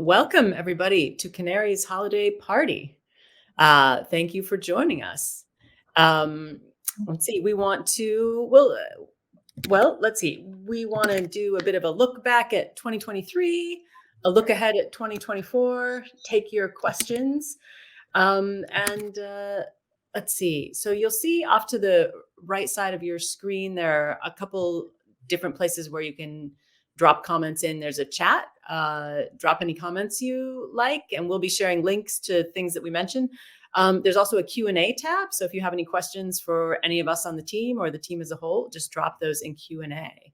welcome everybody to Canary's holiday party. Thank you for joining us. Let's see. Let's see. We want to do a bit of a look back at 2023, a look ahead at 2024. Take your questions, and let's see. So you'll see off to the right side of your screen there are a couple different places where you can drop comments in. There's a chat. Drop any comments you like, and we'll be sharing links to things that we mentioned. There's also a Q&A tab. So if you have any questions for any of us on the team or the team as a whole, just drop those in Q&A.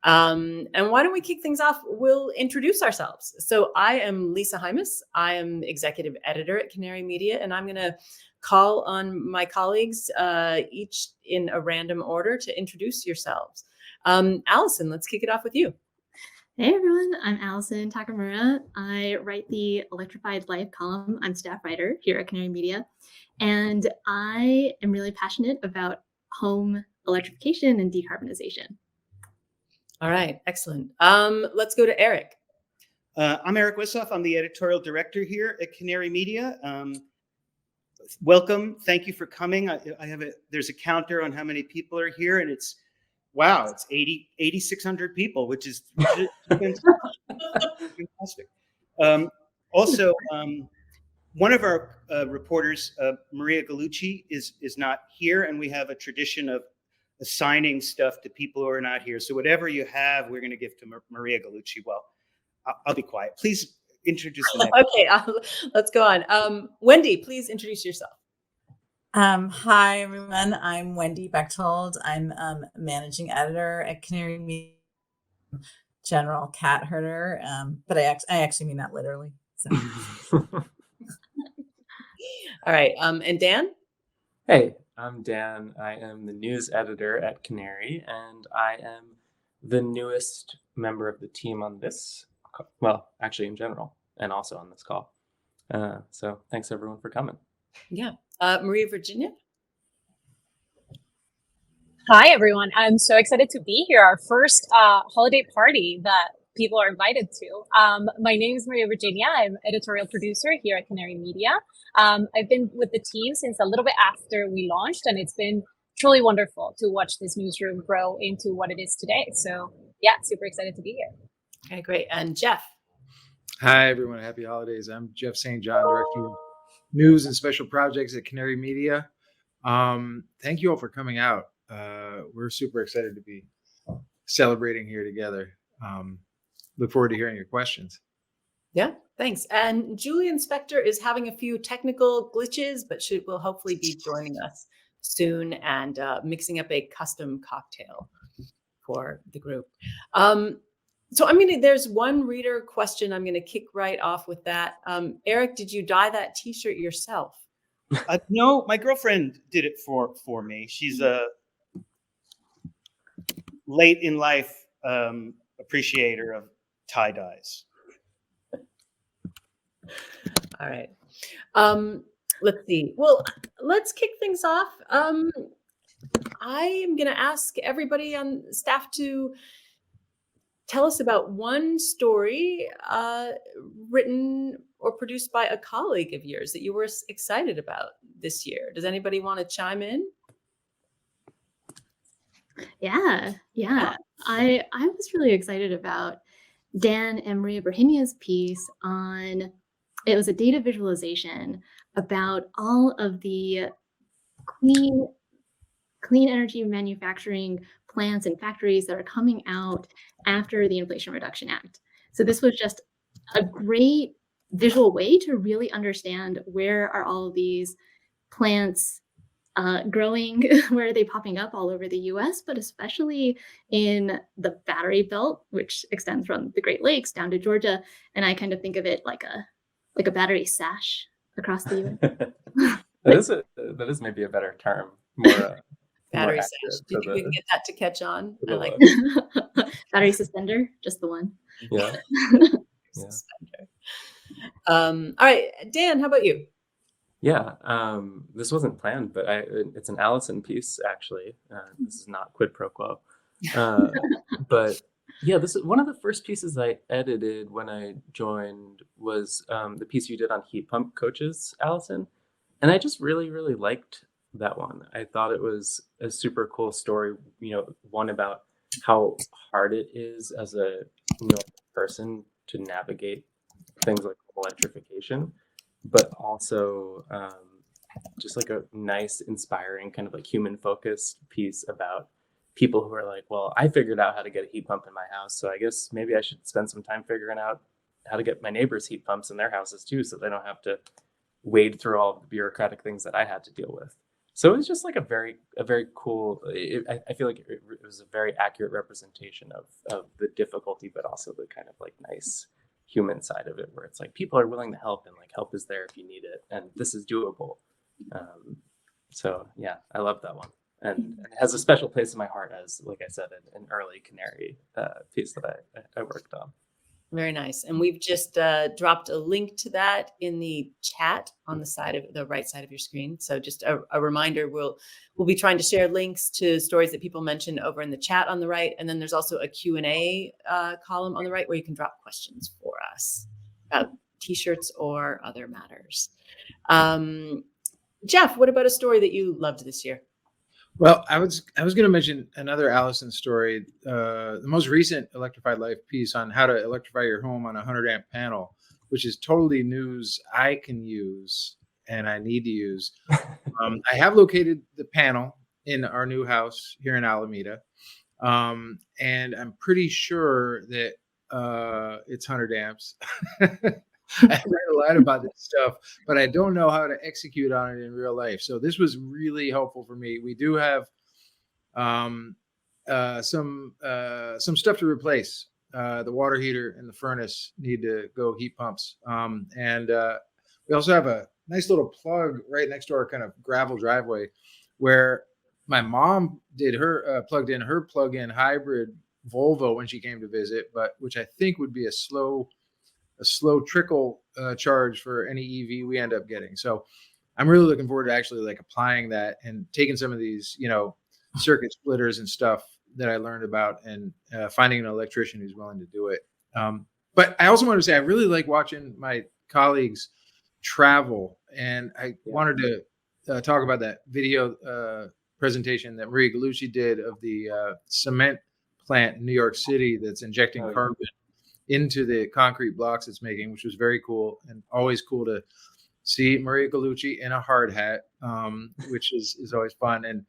And why don't we kick things off? We'll introduce ourselves. So I am Lisa Hymas. I am executive editor at Canary Media, and I'm going to call on my colleagues each in a random order to introduce yourselves. Allison, let's kick it off with you. Hey everyone, I'm Allison Takamura. I write the Electrified Life column. I'm staff writer here at Canary Media, and I am really passionate about home electrification and decarbonization. All right, excellent. Let's go to Eric. I'm Eric Wissoff. I'm the editorial director here at Canary Media. Welcome. Thank you for coming. There's a counter on how many people are here, and it's 8,600 people, which is fantastic. Also, one of our reporters, Maria Gallucci, is not here, and we have a tradition of assigning stuff to people who are not here. So whatever you have, we're going to give to Maria Gallucci. Well, I'll be quiet. Please introduce the next. Okay, let's go on. Wendy, please introduce yourself. Hi, everyone. I'm Wendy Bechtold. I'm managing editor at Canary Media, general cat herder, but I actually mean that literally. So. All right. And Dan? Hey, I'm Dan. I am the news editor at Canary, and I am the newest member of the team on this. Well, actually, in general, and also on this call. So thanks everyone for coming. Yeah. Maria Virginia? Hi, everyone. I'm so excited to be here. Our first holiday party that people are invited to. My name is Maria Virginia. I'm editorial producer here at Canary Media. I've been with the team since a little bit after we launched, and it's been truly wonderful to watch this newsroom grow into what it is today. So yeah, super excited to be here. Okay, great. And Jeff? Hi, everyone. Happy holidays. I'm Jeff St. John, director of news and special projects at Canary Media. Thank you all for coming out. We're super excited to be celebrating here together. Look forward to hearing your questions. Yeah, thanks. And Julian Spector is having a few technical glitches, but will hopefully be joining us soon and mixing up a custom cocktail for the group. So there's one reader question. I'm going to kick right off with that. Eric, did you dye that T-shirt yourself? No, my girlfriend did it for me. She's a late in life appreciator of tie-dyes. All right. Let's see. Well, let's kick things off. I am going to ask everybody on staff to tell us about one story written or produced by a colleague of yours that you were excited about this year. Does anybody want to chime in? Yeah. I was really excited about Dan and Maria Virginia's piece on, it was a data visualization about all of the clean energy manufacturing plants and factories that are coming out after the Inflation Reduction Act. So this was just a great visual way to really understand where are all of these plants growing, where are they popping up all over the US, but especially in the battery belt, which extends from the Great Lakes down to Georgia. And I kind of think of it like a battery sash across the US. that is maybe a better term. More battery sash. Do you think we can get that to catch on? I like battery suspender, just the one. Yeah. Suspender. All right, Dan, how about you? Yeah, this wasn't planned, but it's an Allison piece, actually. This is not quid pro quo. But Yeah, this is one of the first pieces I edited when I joined was the piece you did on heat pump coaches, Allison. And I just really, really liked that one. I thought it was a super cool story, one about how hard it is as a person to navigate things like electrification, but also just like a nice, inspiring, kind of like human focused piece about people who are like, well, I figured out how to get a heat pump in my house, so I guess maybe I should spend some time figuring out how to get my neighbors heat pumps in their houses too, so they don't have to wade through all the bureaucratic things that I had to deal with. So it was just like a very cool. I feel like it was a very accurate representation of the difficulty, but also the kind of like nice human side of it, where it's like people are willing to help and like help is there if you need it, and this is doable. So yeah, I love that one, and it has a special place in my heart as, like I said, an early Canary piece that I worked on. Very nice. And we've just dropped a link to that in the chat on the right side of your screen. So just a reminder, we'll be trying to share links to stories that people mention over in the chat on the right. And then there's also a Q&A column on the right where you can drop questions for us about t-shirts or other matters. Jeff, what about a story that you loved this year? Well, I was going to mention another Allison story, the most recent Electrified Life piece on how to electrify your home on a 100 amp panel, which is totally news I can use and I need to use. I have located the panel in our new house here in Alameda, and I'm pretty sure that it's 100 amps. I read a lot about this stuff, but I don't know how to execute on it in real life. So this was really helpful for me. We do have some stuff to replace. The water heater and the furnace need to go heat pumps. And we also have a nice little plug right next to our kind of gravel driveway where my mom did her plugged in her plug-in hybrid Volvo when she came to visit, but which I think would be a slow trickle charge for any EV we end up getting. So I'm really looking forward to actually like applying that and taking some of these, circuit splitters and stuff that I learned about and finding an electrician who's willing to do it. But I also want to say, I really like watching my colleagues travel. And I wanted to talk about that video presentation that Maria Gallucci did of the cement plant in New York City that's injecting carbon into the concrete blocks it's making, which was very cool, and always cool to see Maria Gallucci in a hard hat, which is always fun. And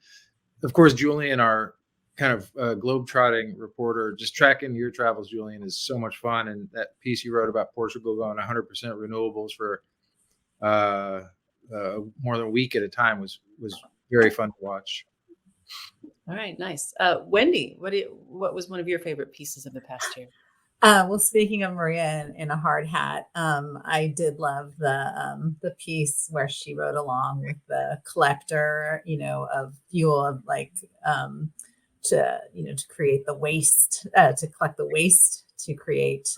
of course, Julian, our kind of globe-trotting reporter, just tracking your travels, Julian, is so much fun. And that piece you wrote about Portugal going 100% renewables for more than a week at a time was very fun to watch. All right, nice. Wendy, what was one of your favorite pieces of the past year? Well, speaking of Maria in a hard hat, I did love the piece where she rode along with the collector, of fuel, of like to create the waste, to collect the waste to create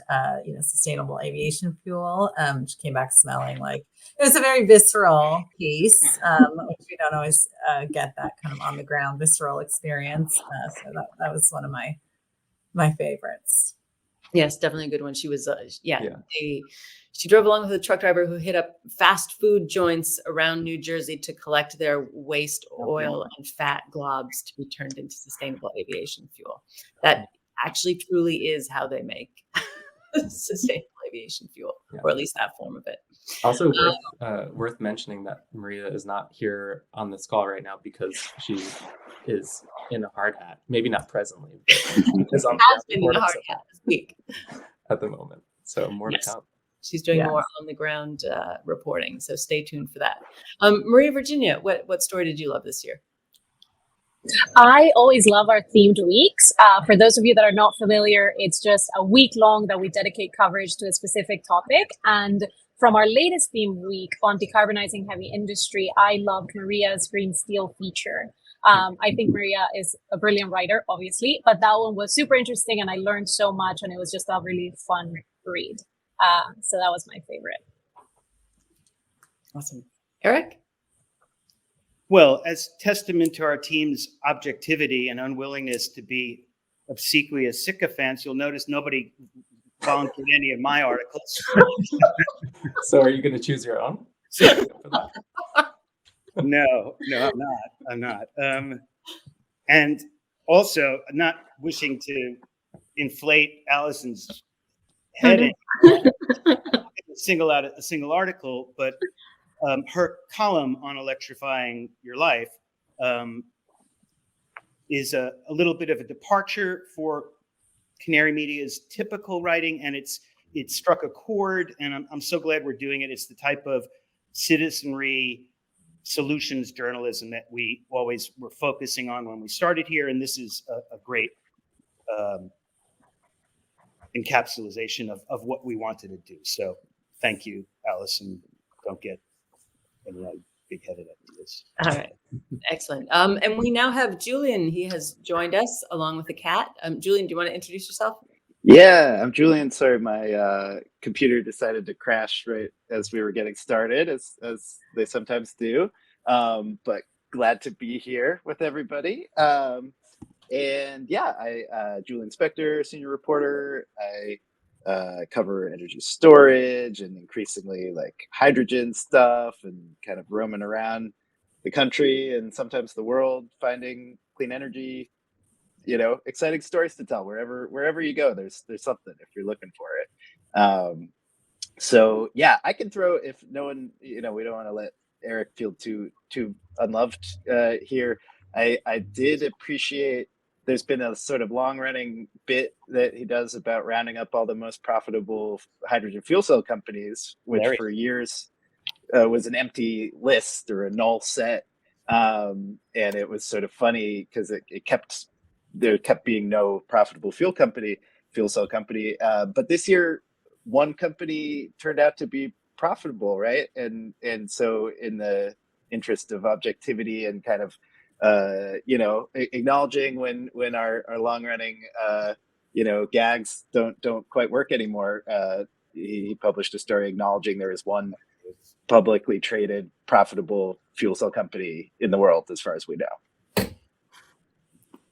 sustainable aviation fuel. She came back smelling like it was a very visceral piece, which we don't always get that kind of on the ground visceral experience. So that was one of my favorites. Yes, definitely a good one. She was, she drove along with a truck driver who hit up fast food joints around New Jersey to collect their waste oil and fat globs to be turned into sustainable aviation fuel. That actually truly is how they make sustainable aviation fuel, or at least that form of it. Also worth mentioning that Maria is not here on this call right now because she is in a hard hat. Maybe not presently, but she is on in a hard hat this week at the moment. So more to come. She's doing more on the ground reporting. So stay tuned for that. Maria Virginia, what story did you love this year? I always love our themed weeks. For those of you that are not familiar, it's just a week long that we dedicate coverage to a specific topic. And from our latest theme week on decarbonizing heavy industry, I loved Maria's Green Steel feature. I think Maria is a brilliant writer, obviously, but that one was super interesting and I learned so much and it was just a really fun read. So that was my favorite. Awesome. Eric? Well, as testament to our team's objectivity and unwillingness to be obsequious sycophants, you'll notice nobody volunteered any of my articles. So are you going to choose your own? No, I'm not. And also, not wishing to inflate Allison's head, single out a single article, but her column on electrifying your life is a little bit of a departure for Canary Media's typical writing, and it struck a chord, and I'm so glad we're doing it. It's the type of citizenry solutions journalism that we always were focusing on when we started here, and this is a great encapsulation of what we wanted to do. So thank you, Allison. Don't get any big-headed ideas. All right. Excellent. And we now have Julian. He has joined us along with the cat. Julian, do you want to introduce yourself? Yeah, I'm Julian. Sorry, my computer decided to crash right as we were getting started, as they sometimes do. But glad to be here with everybody. And yeah, Julian Spector, senior reporter. I cover energy storage and increasingly like hydrogen stuff, and kind of roaming around the country and sometimes the world, finding clean energy, exciting stories to tell. Wherever you go, there's something if you're looking for it. So yeah, I can throw, if no one, we don't want to let Eric feel too unloved here. I did appreciate, there's been a sort of long running bit that he does about rounding up all the most profitable hydrogen fuel cell companies, which for years was an empty list or a null set. And it was sort of funny because there kept being no profitable fuel cell company. But this year, one company turned out to be profitable, right? And so in the interest of objectivity and kind of, acknowledging when our long running, gags don't quite work anymore. He published a story acknowledging there is one publicly traded profitable fuel cell company in the world, as far as we know.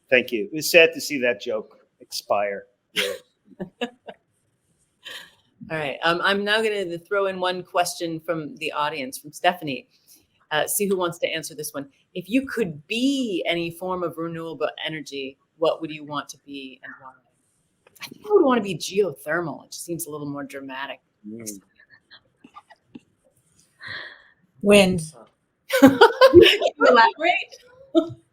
Thank you. It was sad to see that joke expire. All right. I'm now going to throw in one question from the audience, from Stephanie. See who wants to answer this one. If you could be any form of renewable energy, what would you want to be and why? I think I would want to be geothermal. It just seems a little more dramatic. Wind. Can you elaborate?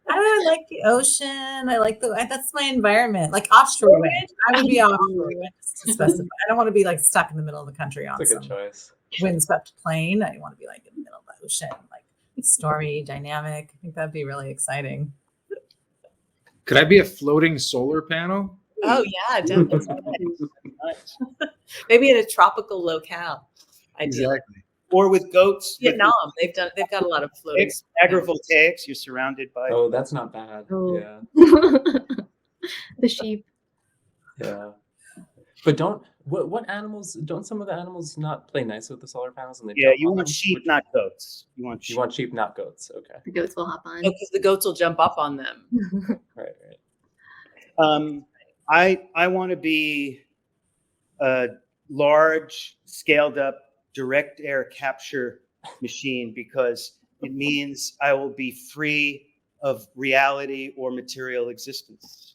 I don't know. I like the ocean. I like that's my environment. Like offshore wind. I would be offshore wind, just to specify. I don't want to be like stuck in the middle of the country on That's a some good choice. windswept plain. I want to be like in the middle of the ocean, like stormy, dynamic. I think that'd be really exciting. Could I be a floating solar panel? Oh yeah, definitely. Maybe in a tropical locale. Ideally. Exactly. Or with goats. Vietnam, they've got a lot of floating. Agrivoltaics. You're surrounded by. Oh, that's not bad. Oh. Yeah. The sheep. Yeah. But don't some of the animals not play nice with the solar panels? And You want sheep, not goats. You want sheep, not goats. Okay. The goats will hop on. Because the goats will jump up on them. Right. I want to be a large, scaled up direct air capture machine, because it means I will be free of reality or material existence.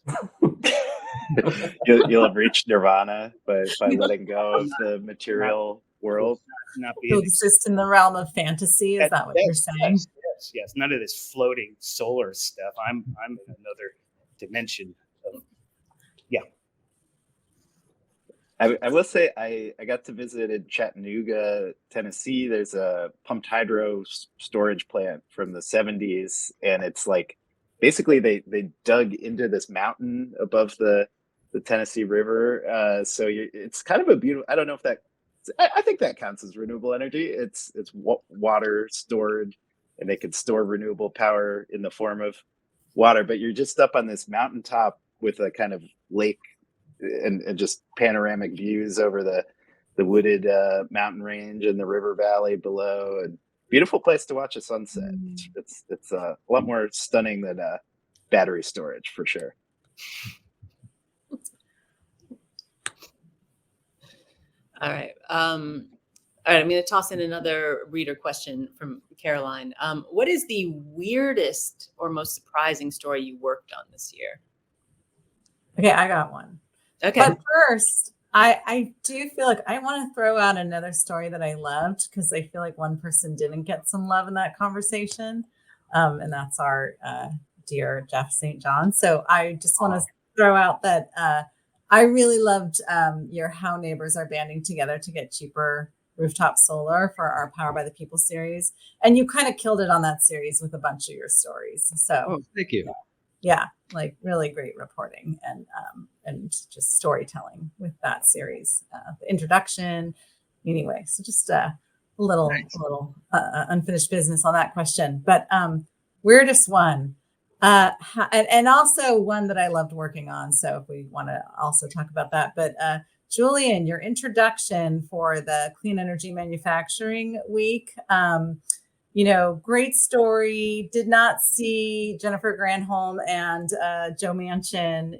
You'll have reached nirvana by letting go of the material world. Not be To exist in the realm of fantasy. Is that what you're saying? Yes. None of this floating solar stuff. I'm in another dimension. I will say I got to visit in Chattanooga, Tennessee. There's a pumped hydro storage plant from the 70s, and it's like basically they dug into this mountain above the Tennessee River. So it's kind of a beautiful. I don't know if that. I think that counts as renewable energy. It's water stored, and they can store renewable power in the form of water. But you're just up on this mountaintop with a kind of lake. And just panoramic views over the wooded mountain range and the river valley below, and beautiful place to watch a sunset. It's a lot more stunning than battery storage, for sure. All right. All right, I'm going to toss in another reader question from Caroline. What is the weirdest or most surprising story you worked on this year? Okay, I got one. Okay. But first, I do feel like I want to throw out another story that I loved because I feel like one person didn't get some love in that conversation. And that's our dear Jeff St. John. So I just want to throw out that I really loved your How Neighbors Are Banding Together to Get Cheaper Rooftop Solar for our Power by the People series. And you kind of killed it on that series with a bunch of your stories. So thank you. yeah, like really great reporting and just storytelling with that series. The introduction, anyway. So just a little unfinished business on that question. But weirdest one, and also one that I loved working on. So if we want to also talk about that, but Julian, your introduction for the Clean Energy Manufacturing Week. Great story. Did not see Jennifer Granholm and Joe Manchin,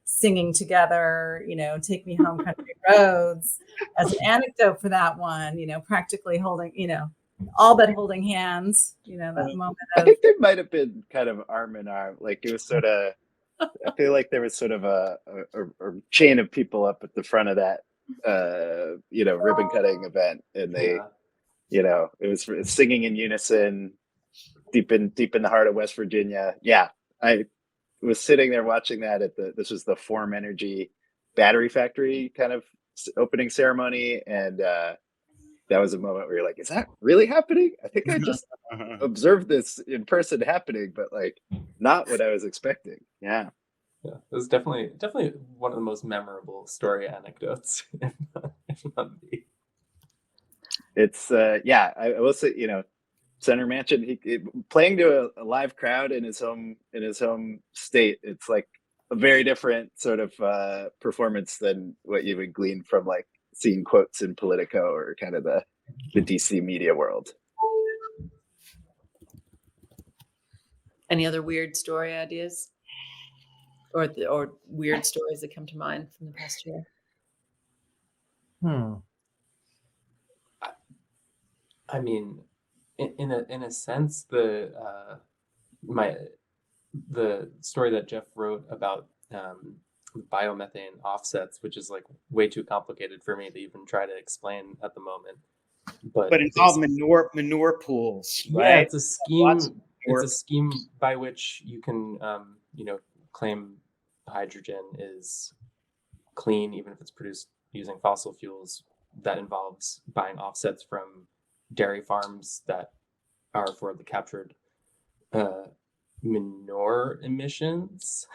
singing together, Take Me Home Country Roads as an anecdote for that one, practically holding, all but holding hands, that moment. I think they might have been kind of arm in arm. Like it was sort of, I feel like there was sort of a chain of people up at the front of that, ribbon cutting event. And they, it was singing in unison, deep in the heart of West Virginia. Yeah, I was sitting there watching that this was the Form Energy battery factory kind of opening ceremony, and that was a moment where you're like, "Is that really happening?" I think I just observed this in person happening, but like not what I was expecting. Yeah, it was definitely one of the most memorable story anecdotes. If not the. It's I will say, Senator Manchin, he playing to a live crowd in his home state. It's like a very different sort of performance than what you would glean from like seeing quotes in Politico or kind of the DC media world. Any other weird story ideas, or weird stories that come to mind from the past year? I mean, in a sense, the story that Jeff wrote about biomethane offsets, which is like way too complicated for me to even try to explain at the moment. But involve manure pools, right? Yeah, it's a scheme. It's a scheme by which you can, claim hydrogen is clean, even if it's produced using fossil fuels. That involves buying offsets from dairy farms that are for the captured manure emissions.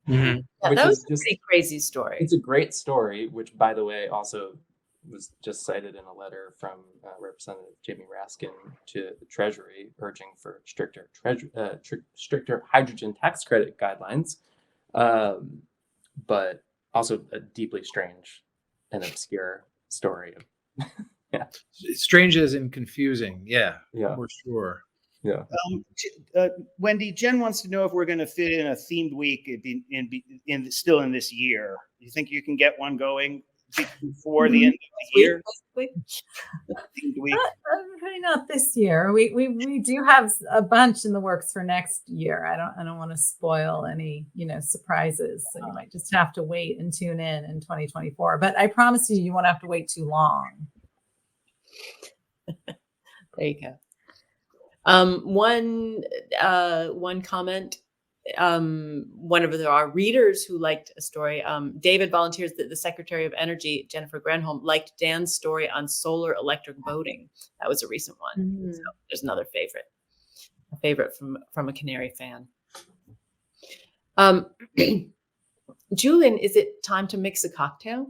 Yeah, that was a pretty crazy story. It's a great story, which, by the way, also was just cited in a letter from Representative Jamie Raskin to the Treasury, urging for stricter hydrogen tax credit guidelines, but also a deeply strange and obscure story. Yeah, strange as in confusing. Yeah, for sure. Yeah. Wendy, Jen wants to know if we're going to fit in a themed week still in this year. Do you think you can get one going before the end of the year? Themed week. Probably not this year. We do have a bunch in the works for next year. I don't want to spoil any surprises. So you might just have to wait and tune in 2024. But I promise you won't have to wait too long. There you go. One comment. One of our readers who liked a story. David volunteers that the Secretary of Energy, Jennifer Granholm, liked Dan's story on solar electric boating. That was a recent one. Mm-hmm. So there's another favorite from a Canary fan. Julian, is it time to mix a cocktail?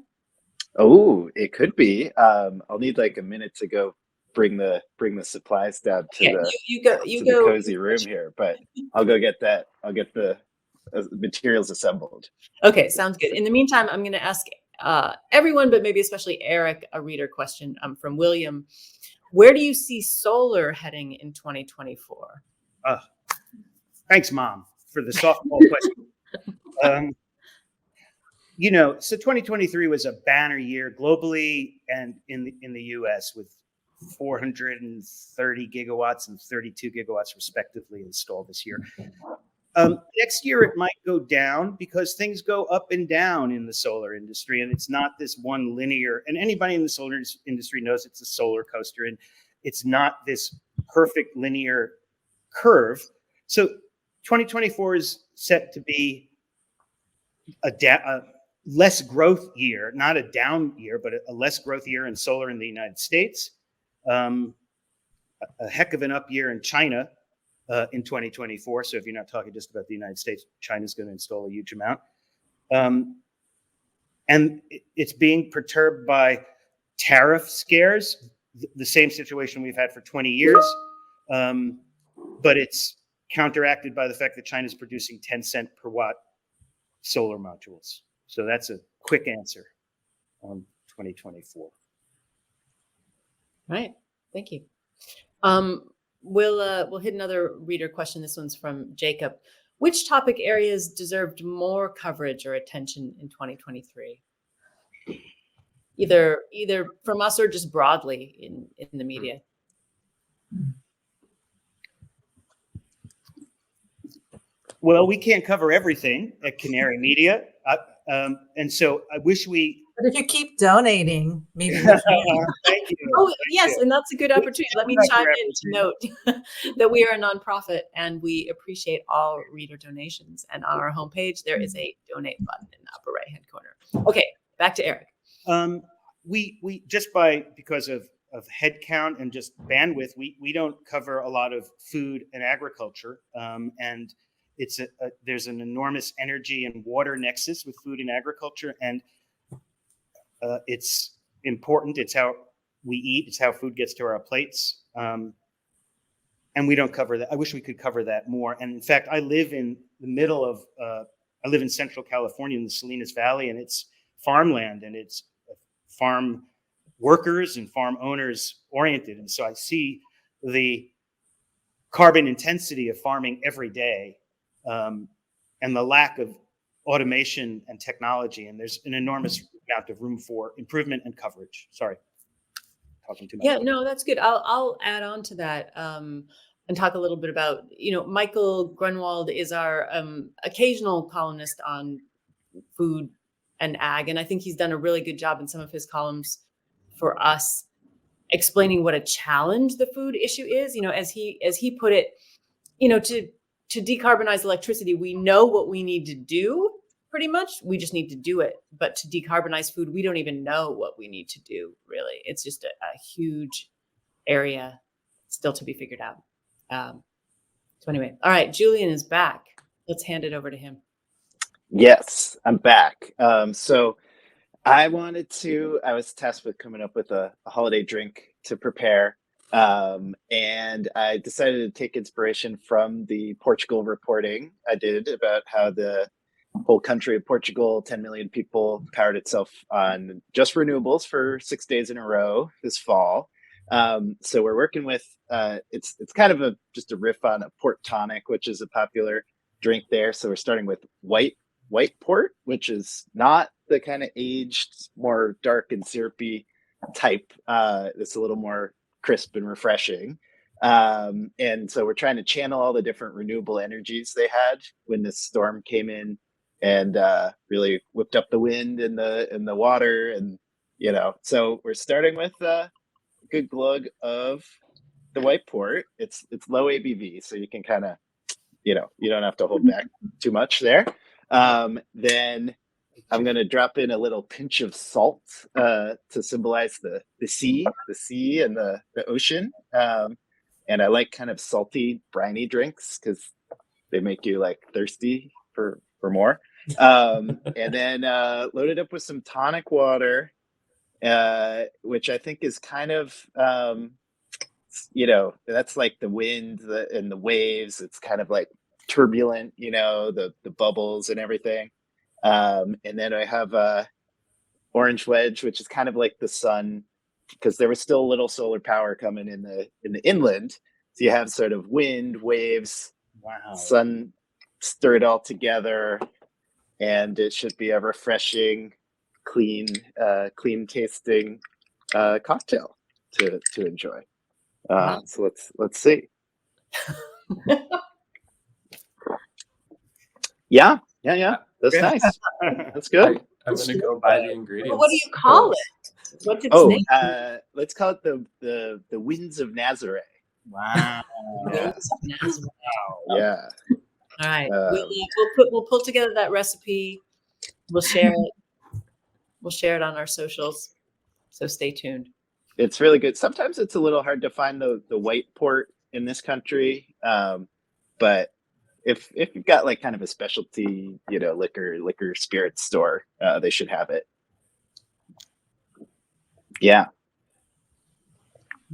Oh, it could be. I'll need like a minute to go bring the supplies down to the cozy room here, but I'll go get that. I'll get the materials assembled. Okay, sounds good. In the meantime, I'm going to ask everyone, but maybe especially Eric, a reader question from William. Where do you see solar heading in 2024? Thanks, Mom, for the softball question. So 2023 was a banner year globally and in the US, with 430 gigawatts and 32 gigawatts respectively installed this year. Next year, it might go down because things go up and down in the solar industry, and it's not this one linear. And anybody in the solar industry knows it's a solar coaster, and it's not this perfect linear curve. So 2024 is set to be a less growth year, not a down year, but a less growth year in solar in the United States. A heck of an up year in China in 2024. So if you're not talking just about the United States, China's going to install a huge amount. And it's being perturbed by tariff scares, the same situation we've had for 20 years. But it's counteracted by the fact that China's producing 10 cent per watt solar modules. So that's a quick answer on 2024. Right. Thank you. We'll hit another reader question. This one's from Jacob. Which topic areas deserved more coverage or attention in 2023? Either from us or just broadly in the media. Well, we can't cover everything at Canary Media, and so I wish we. But if you keep donating, maybe. Thank you. Oh, yes, and that's a good opportunity. Let me chime in to note that we are a nonprofit and we appreciate all reader donations. And on our homepage, there is a donate button in the upper right-hand corner. Okay, back to Eric. We just because of headcount and just bandwidth, we don't cover a lot of food and agriculture, and there's an enormous energy and water nexus with food and agriculture, and it's important. It's how we eat. It's how food gets to our plates, and we don't cover that. I wish we could cover that more. And in fact, I live in the middle of I live in Central California in the Salinas Valley, and it's farmland, and it's farm workers and farm owners oriented. And so I see the carbon intensity of farming every day, and the lack of automation and technology. And there's an enormous amount of room for improvement and coverage. Sorry, talking too much. Yeah, no, that's good. I'll add on to that and talk a little bit about, Michael Grunwald is our occasional columnist on food and ag. And I think he's done a really good job in some of his columns for us explaining what a challenge the food issue is. As he put it, to decarbonize electricity, we know what we need to do pretty much. We just need to do it. But to decarbonize food, we don't even know what we need to do, really. It's just a huge area still to be figured out. So anyway, all right, Julian is back. Let's hand it over to him. Yes, I'm back. So I was tasked with coming up with a holiday drink to prepare. And I decided to take inspiration from the Portugal reporting I did about how the whole country of Portugal, 10 million people, powered itself on just renewables for 6 days in a row this fall. So we're working with, it's kind of just a riff on a port tonic, which is a popular drink there. So we're starting with white port, which is not the kind of aged, more dark and syrupy type. It's a little more crisp and refreshing. And so we're trying to channel all the different renewable energies they had when this storm came in and really whipped up the wind and the water. And, so we're starting with a good glug of the white port. It's low ABV, so you can kind of, you don't have to hold back too much there. Then I'm going to drop in a little pinch of salt to symbolize the sea and the ocean. And I like kind of salty, briny drinks because they make you thirsty for more. And then load it up with some tonic water, which I think is kind of, that's like the wind and the waves. It's kind of like turbulent, the bubbles and everything. And then I have orange wedge, which is kind of like the sun, because there was still a little solar power coming in the inland. So you have sort of wind, waves, sun, stir it all together. and it should be a refreshing, clean tasting cocktail to enjoy. So let's see. Yeah. That's nice. That's good. I'm gonna go buy the ingredients. Well, what do you call it? What's its Oh, name? let's call it the Winds of Nazareth. Wow. Yeah. Wow. Yeah. All right. Um, We'll pull together that recipe. We'll share it. We'll share it on our socials. So stay tuned. It's really good. Sometimes it's a little hard to find the white port in this country, but if you've got like kind of a specialty, liquor spirits store, they should have it. Yeah,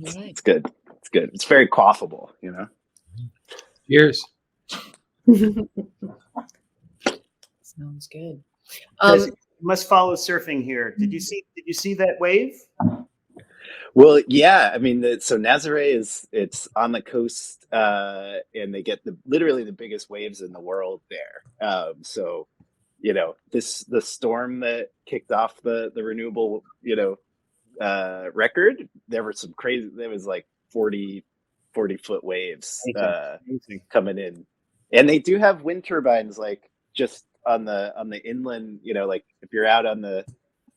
All right. it's good. It's good. It's very quaffable. Cheers. Sounds good. You must follow surfing here. Did you see that wave? Well, yeah. I mean, so Nazaré it's on the coast, and they get literally the biggest waves in the world there. So, the storm that kicked off the renewable, record, there were some crazy. There was like 40-foot waves coming in, and they do have wind turbines like just on the inland. Like if you're out on the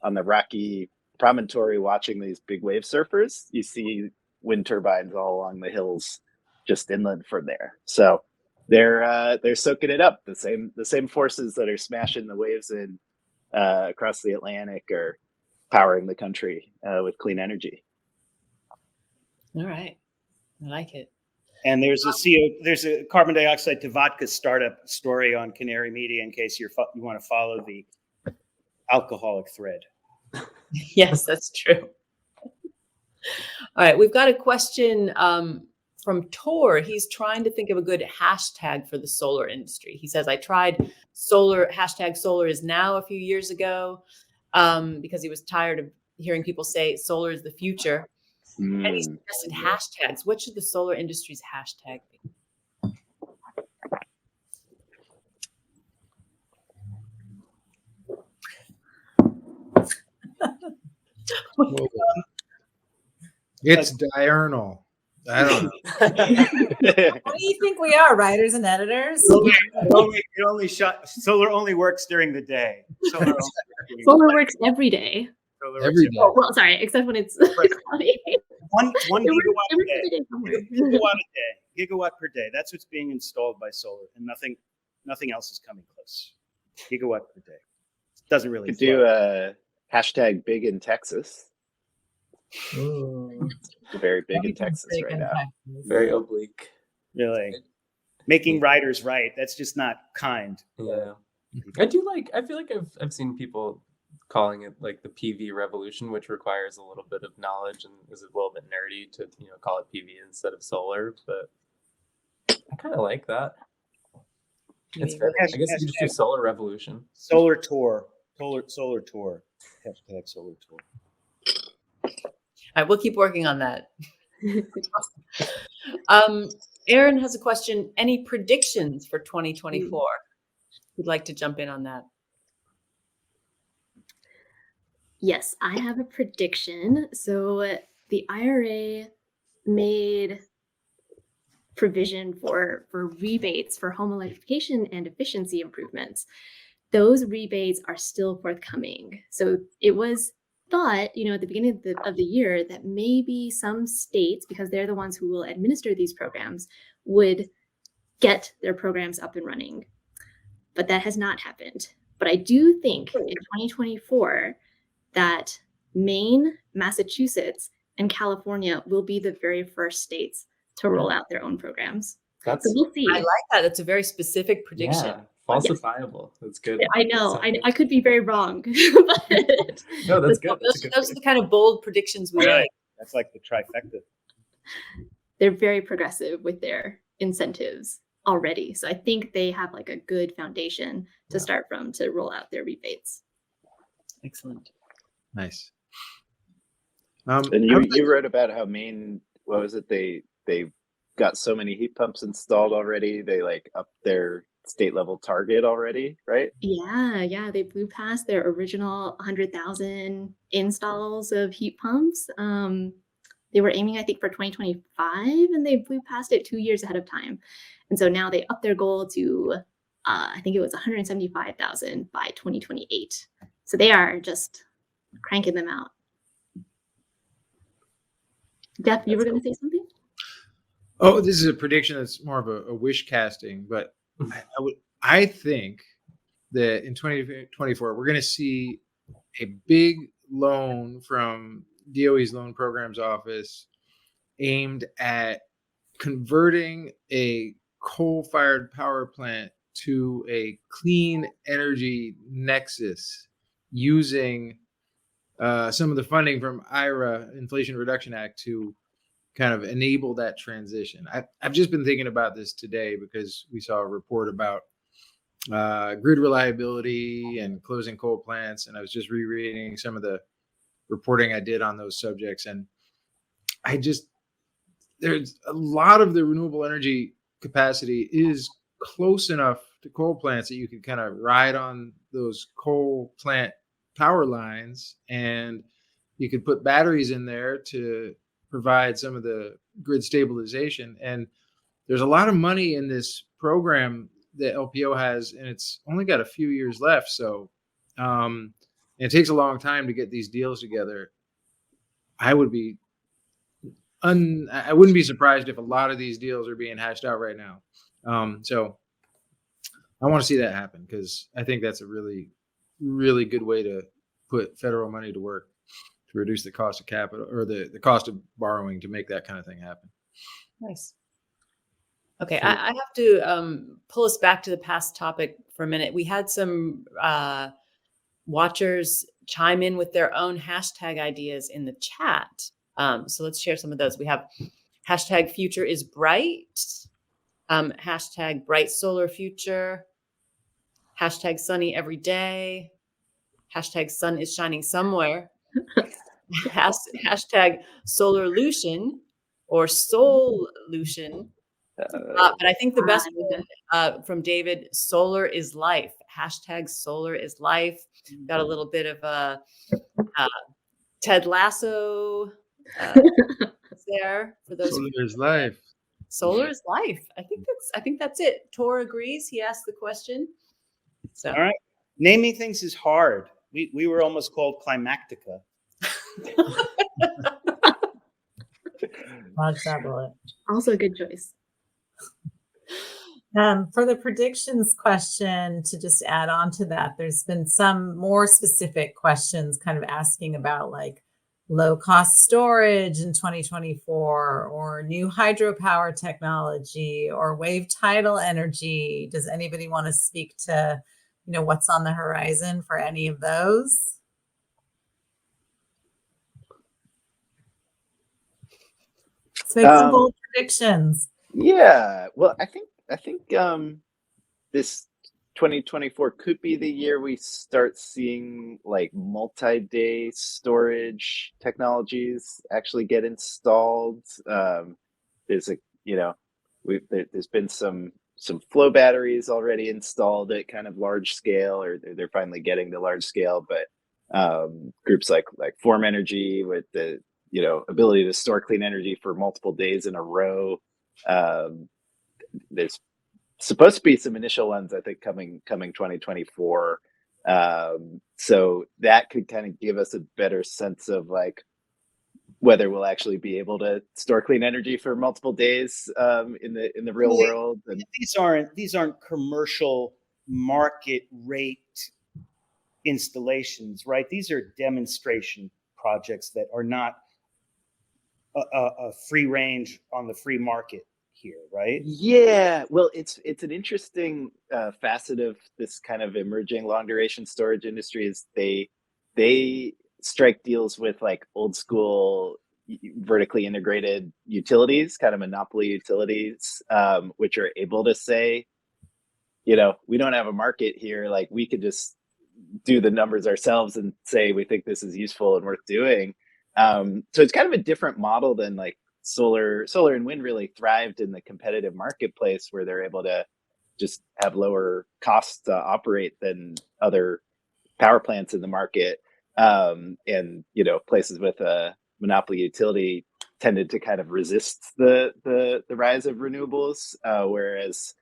rocky promontory watching these big wave surfers, you see wind turbines all along the hills just inland from there. So they're soaking it up. The same forces that are smashing the waves in across the Atlantic are powering the country with clean energy. All right. I like it. And there's a carbon dioxide to vodka startup story on Canary Media in case you want to follow the alcoholic thread. Yes, that's true. All right. We've got a question from Tor. He's trying to think of a good hashtag for the solar industry. He says, I tried hashtag solar is now a few years ago because he was tired of hearing people say solar is the future. And he suggested hashtags. What should the solar industry's hashtag be? It's diurnal. I don't know. What do you think we are, writers and editors? Solar only works during the day. Solar works every day. Every day. Oh, well, sorry, except when it's cloudy. One gigawatt It a works day. every day somewhere. Gigawatt per day. That's what's being installed by solar, and nothing else is coming close. Gigawatt per day. Doesn't really. Could do a hashtag big in Texas. Ooh. Very big in Texas right now. Very oblique. Really. Making riders right. That's just not kind. Yeah. I feel like I've seen people calling it like the PV revolution, which requires a little bit of knowledge and is a little bit nerdy to call it PV instead of solar, but I kind of like that. It's fair. I guess you just do solar revolution. Solar tour. Solar tour. Hashtag solar tour. All right, we'll keep working on that. Aaron has a question. Any predictions for 2024? Would like to jump in on that. Yes, I have a prediction. So the IRA made provision for rebates for home electrification and efficiency improvements. Those rebates are still forthcoming. So it was thought, at the beginning of the year that maybe some states, because they're the ones who will administer these programs, would get their programs up and running. But that has not happened. But I do think in 2024 that Maine, Massachusetts, and California will be the very first states to roll out their own programs. So we'll see. I like that. It's a very specific prediction. Yeah, falsifiable. That's good. I know. I could be very wrong. But no, that's good. Those are the kind of bold predictions we like. That's like the trifecta. They're very progressive with their incentives already. So I think they have like a good foundation to start from to roll out their rebates. Excellent. Nice. And you wrote about how Maine, what was it? They got so many heat pumps installed already. They like upped their state level target already, right? Yeah, they blew past their original 100,000 installs of heat pumps. They were aiming, I think, for 2025, and they blew past it 2 years ahead of time. And so now they upped their goal to, I think it was 175,000 by 2028. So they are just cranking them out. Jeff, you were going to say something? Oh, this is a prediction that's more of a wish casting, but I think that in 2024 we're going to see a big loan from DOE's Loan Programs Office aimed at converting a coal-fired power plant to a clean energy nexus using some of the funding from IRA, Inflation Reduction Act, to kind of enable that transition. I've just been thinking about this today because we saw a report about grid reliability and closing coal plants, and I was just rereading some of the reporting I did on those subjects, and there's a lot of the renewable energy capacity is close enough to coal plants that you could kind of ride on those coal plant power lines, and you could put batteries in there to provide some of the grid stabilization. And there's a lot of money in this program that LPO has, and it's only got a few years left. So it takes a long time to get these deals together. I wouldn't be surprised if a lot of these deals are being hashed out right now. So I want to see that happen because I think that's a really, really good way to put federal money to work to reduce the cost of capital or the cost of borrowing to make that kind of thing happen. Nice. Okay, I have to pull us back to the past topic for a minute. We had some watchers chime in with their own hashtag ideas in the chat. So let's share some of those. We have hashtag future is bright, hashtag bright solar future, hashtag sunny every day, hashtag sun is shining somewhere, hashtag solarlution or soulution. But I think the best one from David, solar is life, hashtag solar is life. Got a little bit of a Ted Lasso there for those. Solar is life. Solar is life. I think that's it. Tor agrees. He asked the question. So all right. Naming things is hard. We were almost called Climactica. Also a good choice. For the predictions question, to just add on to that, there's been some more specific questions kind of asking about like low cost storage in 2024 or new hydropower technology or wave tidal energy. Does anybody want to speak to, what's on the horizon for any of those? Let's make some bold predictions. Yeah, well, I think this 2024 could be the year we start seeing like multi-day storage technologies actually get installed. There's been some flow batteries already installed at kind of large scale, or they're finally getting to large scale. But groups like Form Energy with the ability to store clean energy for multiple days in a row. There's supposed to be some initial ones, I think, coming 2024. So that could kind of give us a better sense of like whether we'll actually be able to store clean energy for multiple days in the real world. And these aren't commercial market rate installations, right? These are demonstration projects that are not a free range on the free market here, right? Yeah, well, it's an interesting facet of this kind of emerging long duration storage industry. Is they strike deals with like old school vertically integrated utilities, kind of monopoly utilities, which are able to say, we don't have a market here, like we could just do the numbers ourselves and say we think this is useful and worth doing. So it's kind of a different model than like solar and wind really thrived in the competitive marketplace, where they're able to just have lower costs to operate than other power plants in the market. And, you know, places with a monopoly utility tended to kind of resist the rise of renewables, whereas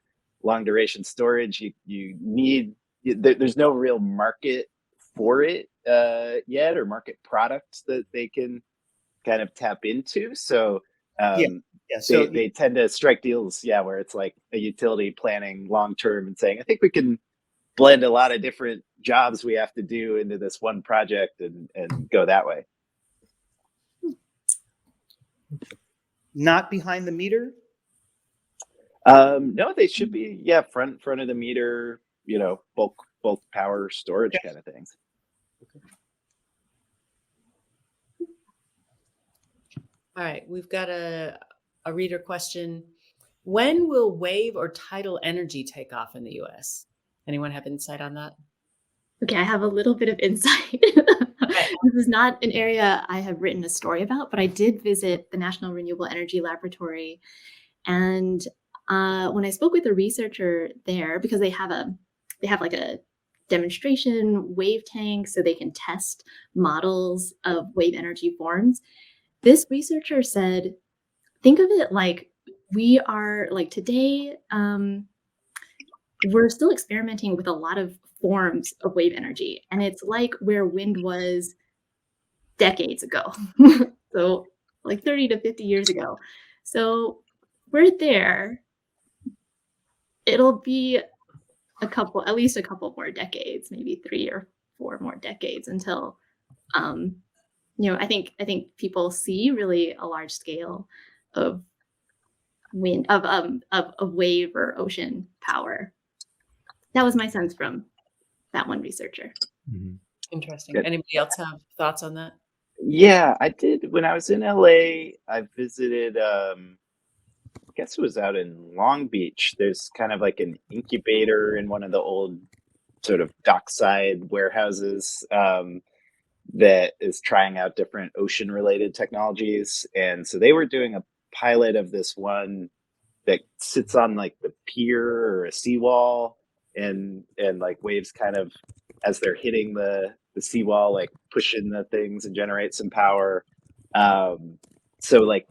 long duration storage, you need, there's no real market for it yet, or market products that they can kind of tap into. So So they tend to strike deals, where it's like a utility planning long term and saying, I think we can blend a lot of different jobs we have to do into this one project and go that way. not behind the meter. No, they should be, front of the meter, you know, bulk power storage kind of things. All right, we've got a reader question. When will wave or tidal energy take off in the US? Anyone have insight on that? Okay, I have a little bit of insight. This is not an area I have written a story about, but I did visit the National Renewable Energy Laboratory. And when I spoke with a researcher there, because they have like a demonstration wave tank so they can test models of wave energy forms. This researcher said, think of it like we are like today, we're still experimenting with a lot of forms of wave energy. And it's like where wind was decades ago. So like 30 to 50 years ago. So we're there. It'll be at least a couple more decades, maybe 3 or 4 more decades until, I think people see really a large scale of wind, of wave or ocean power. That was my sense from that one researcher. Mhm. Interesting. Good. Anybody else have thoughts on that? Yeah, I did. When I was in LA, I visited, I guess it was out in Long Beach. There's kind of like an incubator in one of the old sort of dockside warehouses that is trying out different ocean related technologies. And so they were doing a pilot of this one that sits on like the pier or a seawall, and like waves kind of, as they're hitting the seawall, like pushing the things and generate some power. So like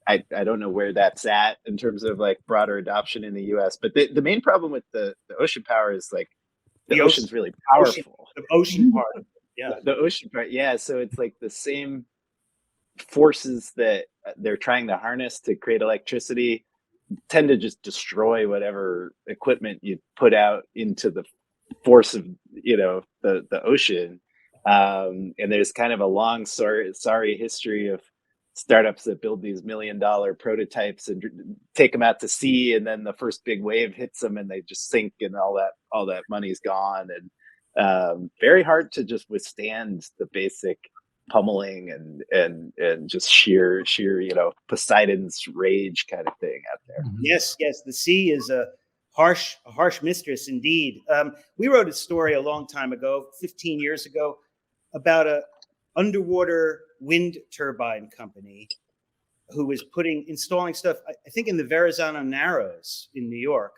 I don't know where that's at in terms of like broader adoption in the US, but the main problem with the ocean power is like the ocean's really powerful. The ocean part of it. Yeah. The ocean part, so it's like the same forces that they're trying to harness to create electricity tend to just destroy whatever equipment you put out into the force of, you know, the ocean. And there's kind of a long sorry history of startups that build these $1 million prototypes and take them out to sea, and then the first big wave hits them and they just sink, and all that money's gone. And very hard to just withstand the basic pummeling and just sheer, you know, Poseidon's rage kind of thing out there. Yes, the sea is a harsh mistress indeed. We wrote a story a long time ago, 15 years ago, about a underwater wind turbine company who was installing stuff, I think in the Verrazano Narrows in New York,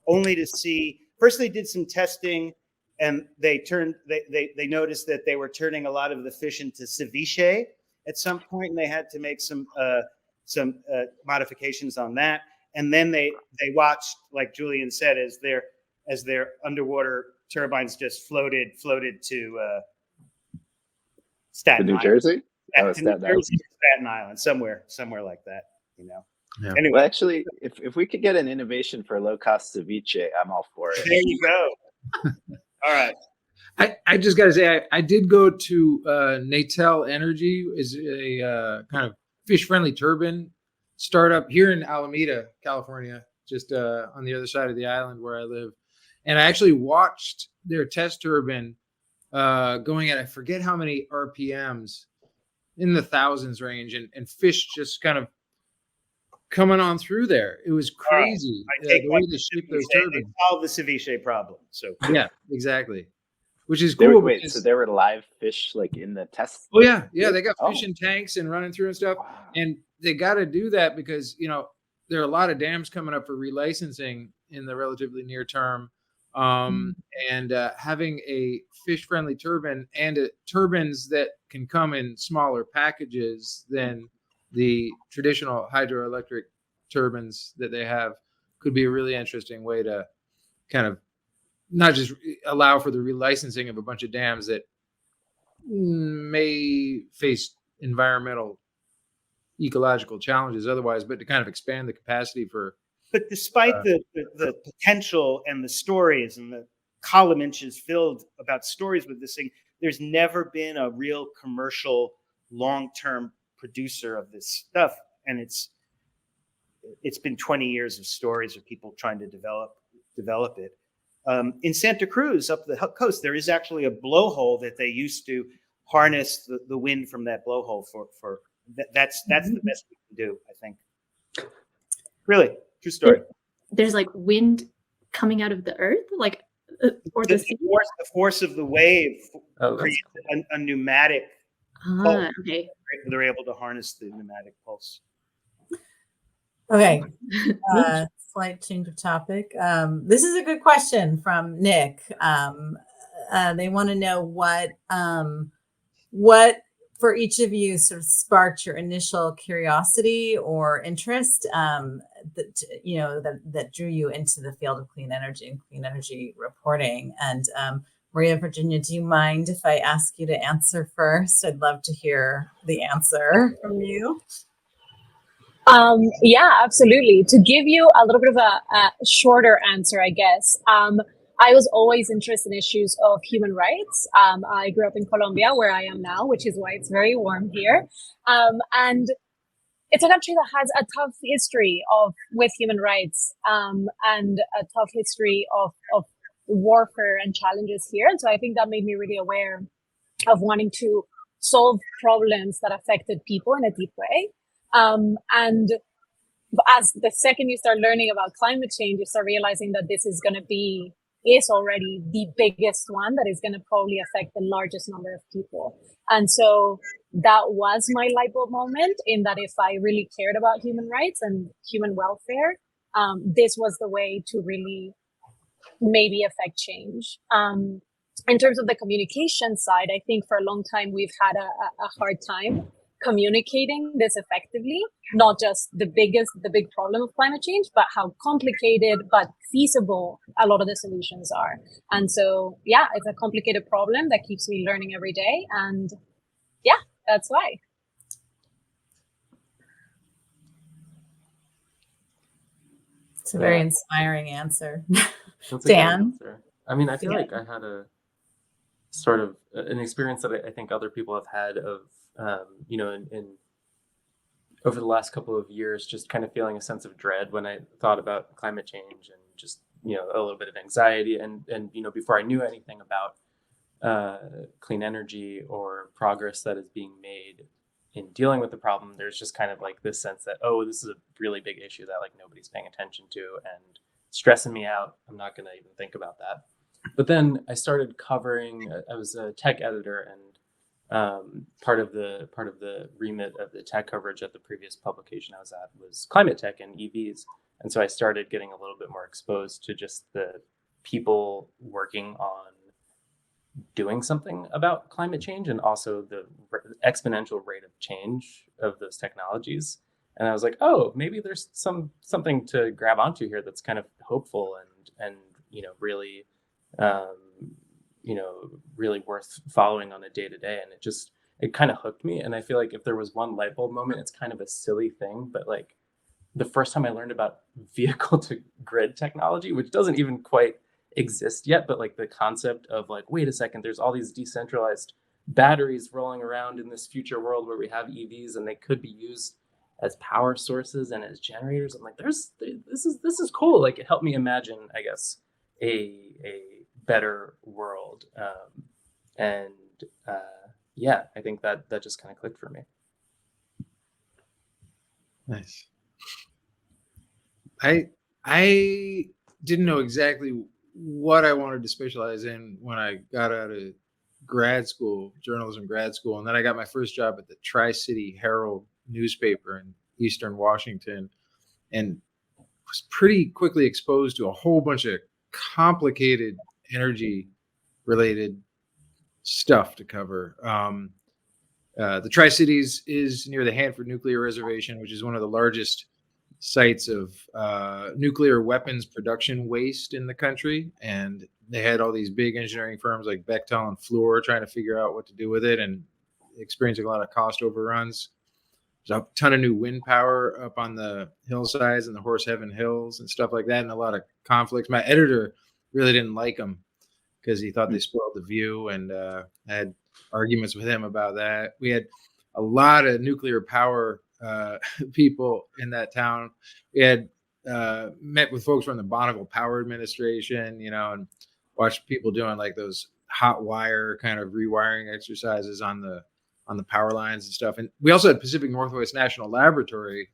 only to see, first they did some testing, and they noticed that they were turning a lot of the fish into ceviche at some point, and they had to make some modifications on that. And then they watched, like Julian said, as their underwater turbines just floated to Staten New Island. Jersey? Staten Island, somewhere like that, you know. Yeah. Anyway, Well, actually, if we could get an innovation for low cost ceviche, I'm all for it. there you go. All right. I just got to say, I did go to Natel Energy, is a kind of fish-friendly turbine startup here in Alameda, California, just on the other side of the island where I live. And I actually watched their test turbine going at, I forget how many RPMs, in the thousands range, and fish just kind of coming on through there. It was crazy. The way they shape those turbines. They solved the ceviche problem. So yeah, exactly. Which is cool. So there were live fish like in the test? Oh yeah, they got fish in tanks and running through and stuff. And they got to do that because, you know, there are a lot of dams coming up for relicensing in the relatively near term. And having a fish-friendly turbine and turbines that can come in smaller packages than the traditional hydroelectric turbines that they have could be a really interesting way to kind of not just allow for the relicensing of a bunch of dams that may face environmental, ecological challenges otherwise, but to kind of expand the capacity for. But despite the potential and the stories and the column inches filled about stories with this thing, there's never been a real commercial long-term producer of this stuff. And it's been 20 years of stories of people trying to develop it. In Santa Cruz, up the coast, there is actually a blowhole that they used to harness the wind from that blowhole for that's the best we can do, I think. Really, true story. There's like wind coming out of the earth, like or the sea? The force of the wave creates a pneumatic pulse. Okay. They're able to harness the pneumatic pulse. Okay. Slight change of topic. This is a good question from Nick. They want to know what for each of you sort of sparked your initial curiosity or interest that drew you into the field of clean energy and clean energy reporting. And Maria Virginia, do you mind if I ask you to answer first? I'd love to hear the answer from you. Yeah, absolutely. To give you a little bit of a shorter answer, I guess, I was always interested in issues of human rights. I grew up in Colombia, where I am now, which is why it's very warm here. And it's a country that has a tough history with human rights and a tough history of warfare and challenges here. And so I think that made me really aware of wanting to solve problems that affected people in a deep way. And as the second you start learning about climate change, you start realizing that this is already the biggest one that is going to probably affect the largest number of people. And so that was my light bulb moment, in that if I really cared about human rights and human welfare, this was the way to really maybe affect change. In terms of the communication side, I think for a long time we've had a hard time communicating this effectively, not just the big problem of climate change, but how complicated but feasible a lot of the solutions are. And so, yeah, it's a complicated problem that keeps me learning every day. And yeah, that's why. It's a very inspiring answer. That's Dan? a good answer. I mean, I feel like I had a sort of an experience that I think other people have had of, in over the last couple of years, just kind of feeling a sense of dread when I thought about climate change, and just, a little bit of anxiety. And before I knew anything about clean energy or progress that is being made in dealing with the problem, there's just kind of like this sense that, oh, this is a really big issue that like nobody's paying attention to and stressing me out. I'm not going to even think about that. But then I started covering, I was a tech editor, and part of the remit of the tech coverage at the previous publication I was at was climate tech and EVs. And so I started getting a little bit more exposed to just the people working on doing something about climate change, and also the exponential rate of change of those technologies. And I was like, oh, maybe there's something to grab onto here that's kind of hopeful and really really worth following on a day-to-day. And it kind of hooked me. And I feel like if there was one light bulb moment, it's kind of a silly thing, but like the first time I learned about vehicle to grid technology, which doesn't even quite exist yet, but like the concept of like, wait a second, there's all these decentralized batteries rolling around in this future world where we have EVs, and they could be used as power sources and as generators. I'm like, this is cool. Like, it helped me imagine, I guess, a better world. I think that just kind of clicked for me. Nice. I didn't know exactly what I wanted to specialize in when I got out of grad school, journalism grad school. And then I got my first job at the Tri-City Herald newspaper in Eastern Washington. and was pretty quickly exposed to a whole bunch of complicated energy related stuff to cover. The Tri-Cities is near the Hanford Nuclear Reservation, which is one of the largest sites of nuclear weapons production waste in the country. And they had all these big engineering firms like Bechtel and Fluor trying to figure out what to do with it and experiencing a lot of cost overruns. There's a ton of new wind power up on the hillsides and the Horse Heaven Hills and stuff like that, and a lot of conflicts. My editor really didn't like them because he thought they spoiled the view, and I had arguments with him about that. We had a lot of nuclear power people in that town. We had met with folks from the Bonneville Power Administration, and watched people doing like those hot wire kind of rewiring exercises on the power lines and stuff. And we also had Pacific Northwest National Laboratory,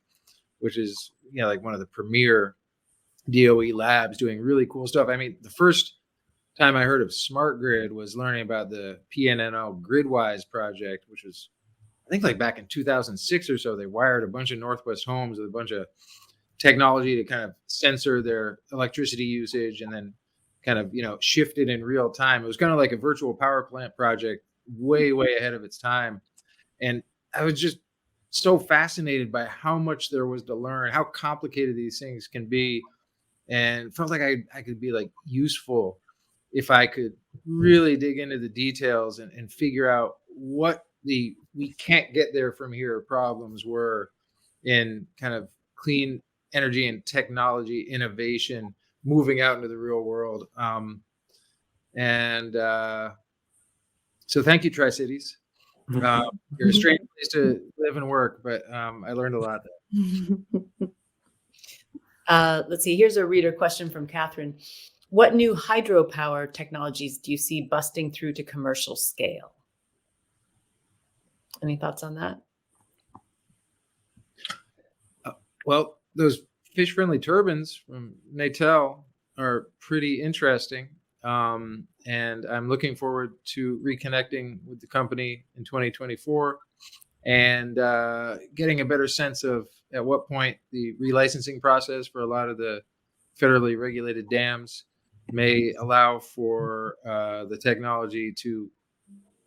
which is like one of the premier DOE labs doing really cool stuff. I mean, the first time I heard of smart grid was learning about the PNNL Gridwise project, which was, I think, like back in 2006 or so. They wired a bunch of Northwest homes with a bunch of technology to kind of sensor their electricity usage and then kind of, shift it in real time. It was kind of like a virtual power plant project, way, way ahead of its time. And I was just so fascinated by how much there was to learn, how complicated these things can be, and felt like I could be like useful if I could really dig into the details and figure out what the we can't get there from here problems were in kind of clean energy and technology innovation moving out into the real world. So thank you, Tri-Cities. You're a strange place to live and work, but I learned a lot there. Let's see. Here's a reader question from Catherine. What new hydropower technologies do you see busting through to commercial scale? Any thoughts on that? Well, those fish-friendly turbines from Natel are pretty interesting. And I'm looking forward to reconnecting with the company in 2024 and getting a better sense of at what point the relicensing process for a lot of the federally regulated dams may allow for the technology to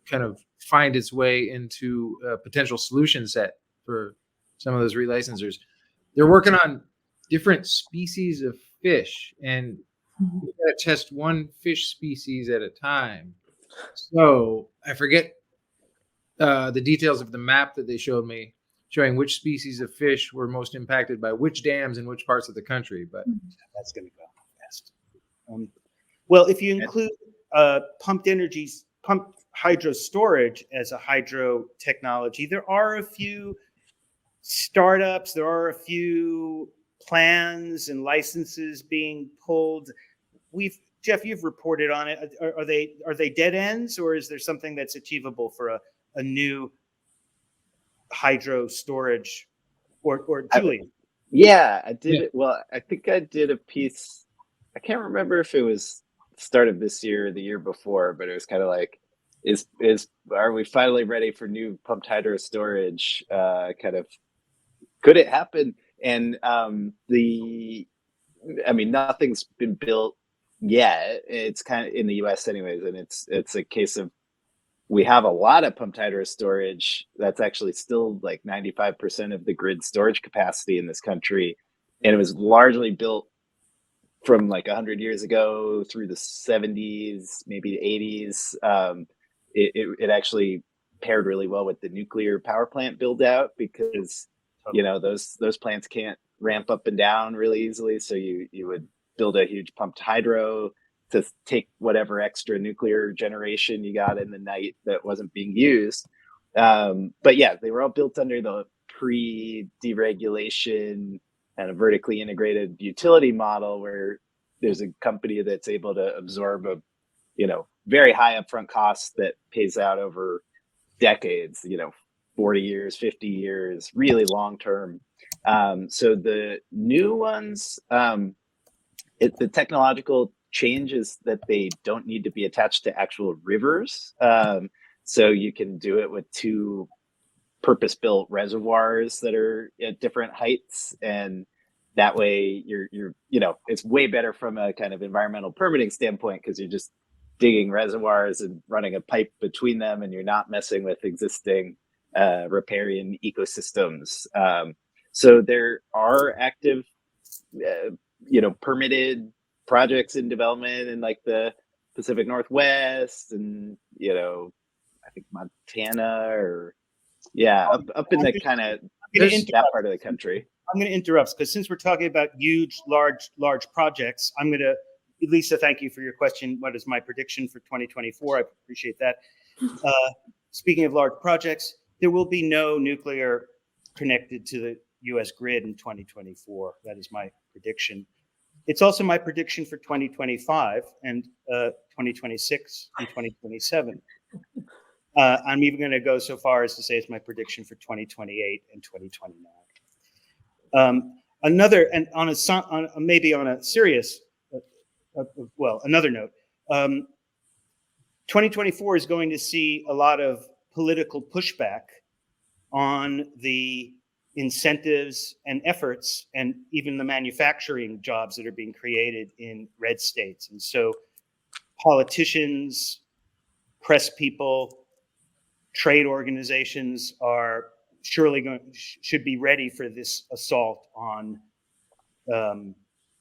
kind of find its way into a potential solution set for some of those relicensers. They're working on different species of fish, and we got to test one fish species at a time. So I forget the details of the map that they showed me, showing which species of fish were most impacted by which dams in which parts of the country. But that's going to go fast. Well, if you include pumped hydro storage as a hydro technology, there are a few startups, there are a few plans and licenses being pulled. Jeff, you've reported on it. Are they dead ends, or is there something that's achievable for a new hydro storage? Or Julian? I did it. Well, I think I did a piece. I can't remember if it was start of this year or the year before, but it was kind of like, are we finally ready for new pumped hydro storage? Could it happen? And nothing's been built yet. It's kind of in the US anyways, and it's a case of we have a lot of pumped hydro storage. That's actually still like 95% of the grid storage capacity in this country, and it was largely built from like 100 years ago through the 70s, maybe the 80s. It actually paired really well with the nuclear power plant build out because those plants can't ramp up and down really easily. So you would build a huge pumped hydro to take whatever extra nuclear generation you got in the night that wasn't being used. But yeah, they were all built under the pre-deregulation and a vertically integrated utility model where there's a company that's able to absorb a very high upfront cost that pays out over decades, 40 years, 50 years, really long term. So the new ones, the technological change is that they don't need to be attached to actual rivers. So you can do it with two purpose-built reservoirs that are at different heights, and that way you're it's way better from a kind of environmental permitting standpoint, because you're just digging reservoirs and running a pipe between them, and you're not messing with existing riparian ecosystems. So there are active permitted projects in development in like the Pacific Northwest, and I think Montana, or up in the kind of that part of the country. I'm going to interrupt, because since we're talking about huge, large projects, I'm going to, Lisa, thank you for your question. What is my prediction for 2024? I appreciate that. Speaking of large projects, there will be no nuclear connected to the U.S. grid in 2024. That is my prediction. It's also my prediction for 2025 and 2026 and 2027. I'm even going to go so far as to say it's my prediction for 2028 and 2029. Another note, 2024 is going to see a lot of political pushback on the incentives and efforts and even the manufacturing jobs that are being created in red states. And so politicians, press people, trade organizations are should be ready for this assault on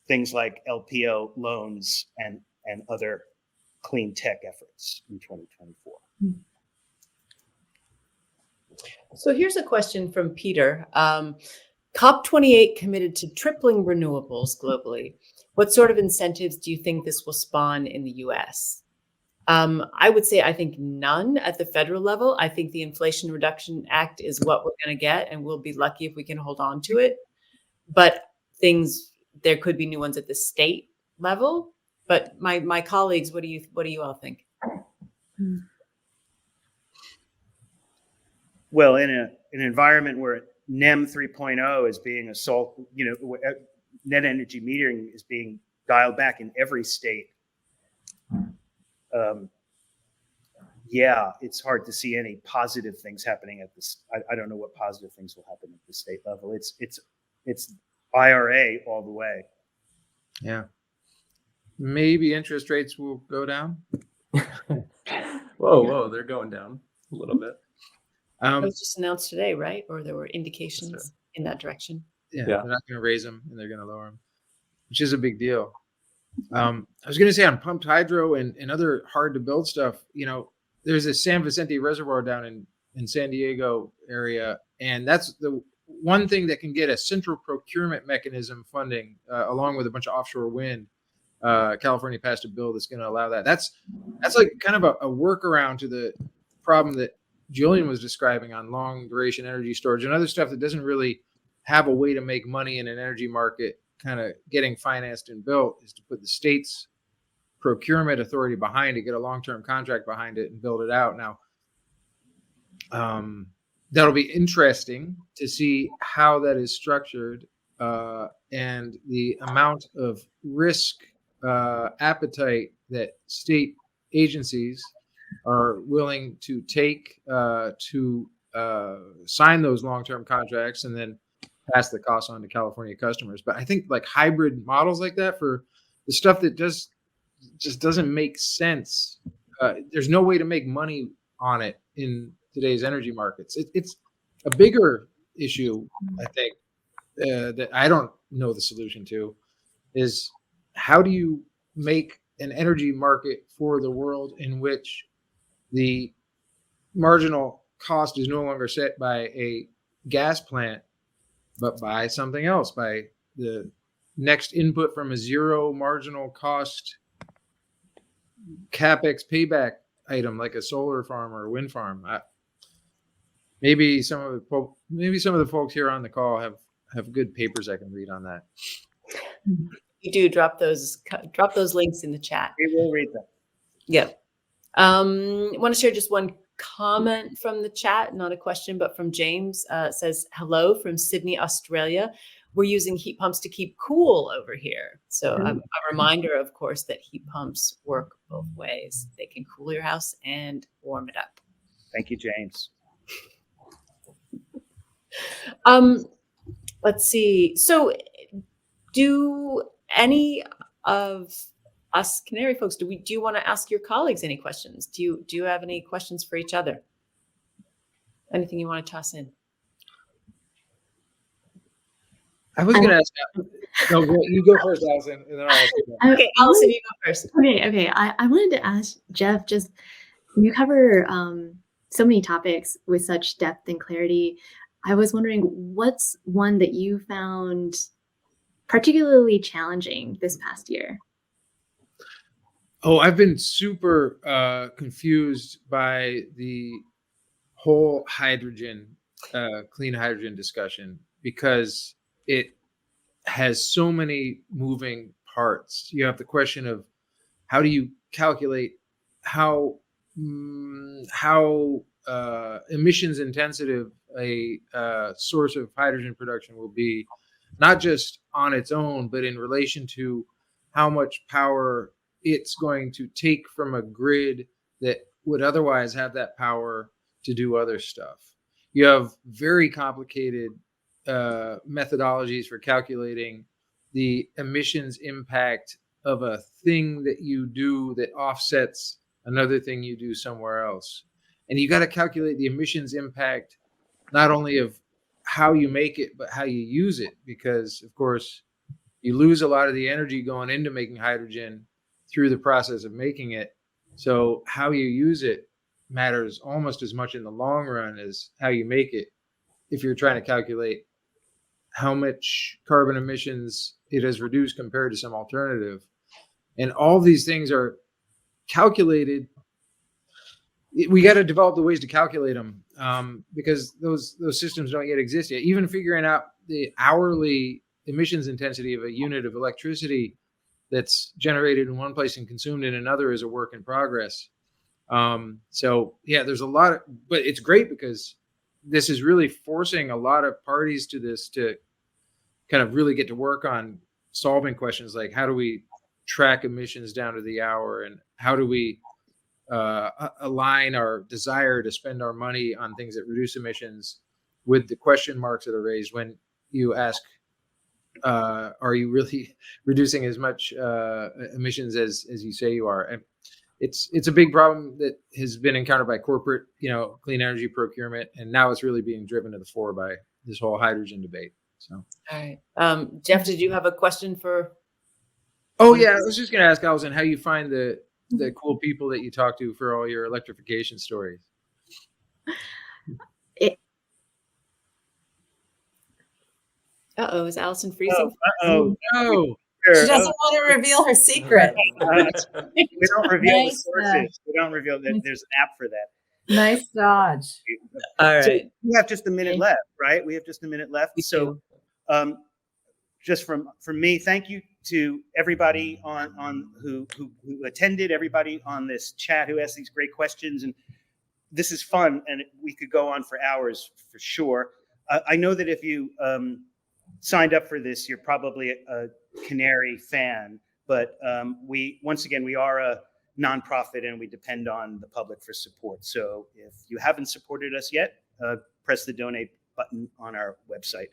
things like LPO loans and other clean tech efforts in 2024. So here's a question from Peter. COP28 committed to tripling renewables globally. What sort of incentives do you think this will spawn in the US? I would say, I think none at the federal level. I think the Inflation Reduction Act is what we're going to get, and we'll be lucky if we can hold on to it. But there could be new ones at the state level. But my colleagues, what do you all think? Well, in an environment where NEM 3.0 is being assaulted, net energy metering is being dialed back in every state. It's hard to see any positive things happening at this. I don't know what positive things will happen at the state level. It's IRA all the way. Yeah. Maybe interest rates will go down. Whoa, they're going down a little bit. It was just announced today, right? Or there were indications in that direction. Yeah, they're not going to raise them, and they're going to lower them, which is a big deal. I was going to say, on pumped hydro and other hard to build stuff, there's a San Vicente Reservoir down in San Diego area, and that's the one thing that can get a central procurement mechanism funding along with a bunch of offshore wind. California passed a bill that's going to allow that. That's like kind of a workaround to the problem that Julian was describing on long duration energy storage and other stuff that doesn't really have a way to make money in an energy market kind of getting financed and built, is to put the state's procurement authority behind it, get a long-term contract behind it, and build it out. Now, that'll be interesting to see how that is structured and the amount of risk appetite that state agencies are willing to take to sign those long-term contracts and then pass the cost on to California customers. But I think like hybrid models like that for the stuff that just doesn't make sense. There's no way to make money on it in today's energy markets. It's a bigger issue, I think, that I don't know the solution to, is how do you make an energy market for the world in which the marginal cost is no longer set by a gas plant, but by something else, by the next input from a zero marginal cost CapEx payback item like a solar farm or a wind farm. Maybe some of the folks here on the call have good papers I can read on that. You do drop those links in the chat. We will read them. Yeah. I want to share just one comment from the chat, not a question, but from James. Says, hello from Sydney, Australia. We're using heat pumps to keep cool over here. So a reminder, of course, that heat pumps work both ways. They can cool your house and warm it up. Thank you, James. Let's see. So Do any of us Canary folks, do you want to ask your colleagues any questions? Do you have any questions for each other? Anything you want to toss in? I was going to ask. No, you go first, Allison, and then I'll ask you. Okay, Allison, you go first. Okay. I wanted to ask Jeff, just you cover so many topics with such depth and clarity. I was wondering, what's one that you found particularly challenging this past year? Oh, I've been super confused by the whole hydrogen, clean hydrogen discussion, because it has so many moving parts. You have the question of how do you calculate how emissions intensive a source of hydrogen production will be, not just on its own, but in relation to how much power it's going to take from a grid that would otherwise have that power to do other stuff. You have very complicated methodologies for calculating the emissions impact of a thing that you do that offsets another thing you do somewhere else. And you got to calculate the emissions impact not only of how you make it, but how you use it, because of course you lose a lot of the energy going into making hydrogen through the process of making it. So how you use it matters almost as much in the long run as how you make it, if you're trying to calculate how much carbon emissions it has reduced compared to some alternative. And all these things are calculated. We got to develop the ways to calculate them, because those systems don't yet exist yet. Even figuring out the hourly emissions intensity of a unit of electricity that's generated in one place and consumed in another is a work in progress. So yeah, there's a lot of, but it's great because this is really forcing a lot of parties to this to kind of really get to work on solving questions like, how do we track emissions down to the hour, and how do we align our desire to spend our money on things that reduce emissions with the question marks that are raised when you ask, are you really reducing as much emissions as you say you are? And it's a big problem that has been encountered by corporate, clean energy procurement, and now it's really being driven to the fore by this whole hydrogen debate. So, all right, Jeff, did you have a question for? Oh yeah, I was just going to ask Allison how you find the cool people that you talk to for all your electrification stories. Is Allison freezing? Oh no. She doesn't want to reveal her secret. We don't reveal Nice, the sources. We don't reveal that. There's an app for that. Nice dodge. All right. So we have just a minute left, right? We have just a minute left. So just from me, thank you to everybody on who attended, everybody on this chat who asked these great questions. And this is fun, and we could go on for hours for sure. I know that if you signed up for this, you're probably a Canary fan, but we are a nonprofit and we depend on the public for support. So if you haven't supported us yet, press the donate button on our website.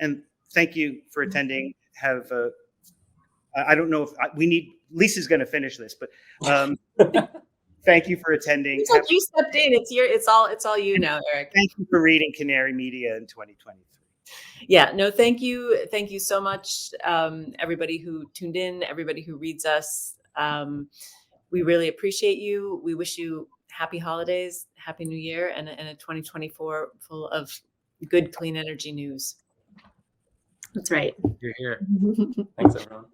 And thank you for attending. I don't know if we need, Lisa's going to finish this, but thank you for attending. You stepped in. It's all you now, Eric. Thank you for reading Canary Media in 2023. Yeah, no, thank you. Thank you so much, everybody who tuned in, everybody who reads us. We really appreciate you. We wish you happy holidays, happy new year, and a 2024 full of good, clean energy news. That's right. You're here. Thanks, everyone.